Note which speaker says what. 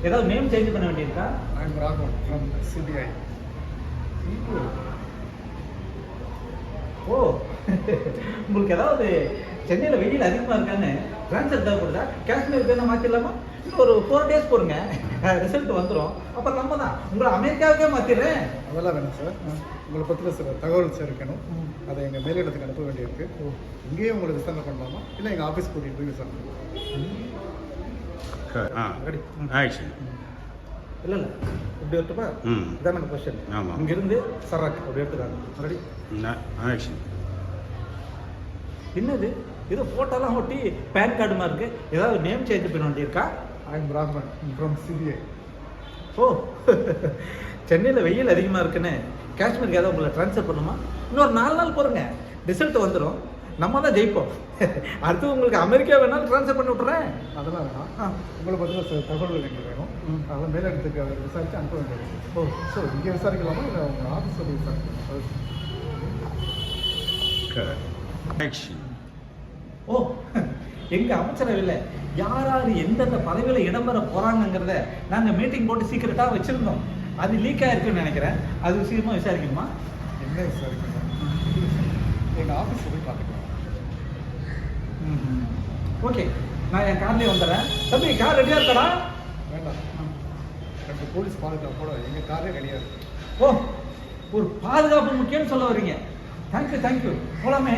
Speaker 1: ஏதாவது name change பண்ண வேண்டியிருக்கா?
Speaker 2: I am Raghavan from CBI.
Speaker 1: ஓ உங்களுக்கு ஏதாவது சென்னையில் வெயில் அதிகமாக இருக்கான்னு ட்ரான்ஸ்ஃபர் தேவைப்படுதா? காஷ்மீருக்கு என்ன மாற்றிடலாமா? இன்னும் ஒரு 4 days போடுங்க, ரிசல்ட் வந்துடும். அப்புறம் நம்ம தான் உங்களை அமெரிக்காவுக்கே மாற்றிடுறேன்.
Speaker 2: அதெல்லாம் வேணும் சார். உங்களை பற்றின சில தகவல் சேரிக்கணும். அதை எங்கள் மேலிடத்துக்கு அனுப்ப வேண்டியிருக்கு. இங்கேயே உங்களுக்கு விசாரணை பண்ணலாமா இல்லை எங்கள் ஆஃபீஸ் கூட்டிகிட்டு போய் விசாரணை
Speaker 1: ரெடி?
Speaker 3: ஆக்ஷன்.
Speaker 1: இல்லை இப்படி வரட்டுப்பா? இதான் எனக்கு கொஸ்டின்.
Speaker 3: ஆமாம்.
Speaker 1: இங்கிருந்து சராக் அப்படி எடுத்துக்காங்க. ரெடி?
Speaker 3: ஆக்ஷன்.
Speaker 1: என்னது இது ஃபோட்டோலாம் ஒட்டி பேன் கார்டு மாதிரி இருக்கு. ஏதாவது நேம் சேஞ்ச் பண்ண வேண்டியிருக்கா?
Speaker 2: I am Raghavan from CBI.
Speaker 1: ஓ சென்னையில் வெயில் அதிகமாக இருக்குன்னு காஷ்மீருக்கு ஏதாவது உங்களை ட்ரான்ஸ்ஃபர் பண்ணுமா? இன்னொரு 4 நாள் போகிறேங்க, ரிசல்ட் வந்துடும். நம்ம தான் ஜெயிப்போம். அடுத்து உங்களுக்கு அமெரிக்கா வேணாலும் ட்ரான்ஸ்ஃபர் பண்ணி விட்றேன்.
Speaker 2: அதெல்லாம் வேணாம். உங்களை பற்றின சில தகவல்கள் எங்களுக்கு வேணும். அதெல்லாம் மேலிடத்துக்கு விசாரித்து அனுப்ப வேண்டியது.
Speaker 1: ஓ
Speaker 2: ஸோ இங்கே விசாரிக்கலாமா இல்லை உங்கள் ஆஃபீஸ் போய் விசாரிக்கலாமா?
Speaker 3: ஆக்ஷன்.
Speaker 1: ஓ எங்கள் அமைச்சரவையில் யார் யார் எந்தெந்த பதவியில் இடம்பெற போகிறாங்கங்கிறத நாங்கள் மீட்டிங் போட்டு சீக்கிரட்டாக வச்சுருந்தோம். அது லீக் ஆகிருக்குன்னு நினைக்கிறேன். அது சீக்கிரமாக விசாரிக்கணுமா?
Speaker 2: என்ன விசாரிக்கணும்? எங்கள் ஆஃபீஸ் போய் பார்த்துக்கலாம்.
Speaker 1: ஓகே, நான் என் கார்லேயே வந்துடுறேன். தம்பி கார் ரெடியாக இருக்கடா?
Speaker 2: வேண்டாம், 2 போலீஸ் பாதுகாப்போட எங்கள் காரே ரெடியாக இருக்கு.
Speaker 1: ஓ ஒரு பாதுகாப்பு முக்கியம்னு சொல்ல வர்றீங்க. தேங்க்யூ போகலாமே.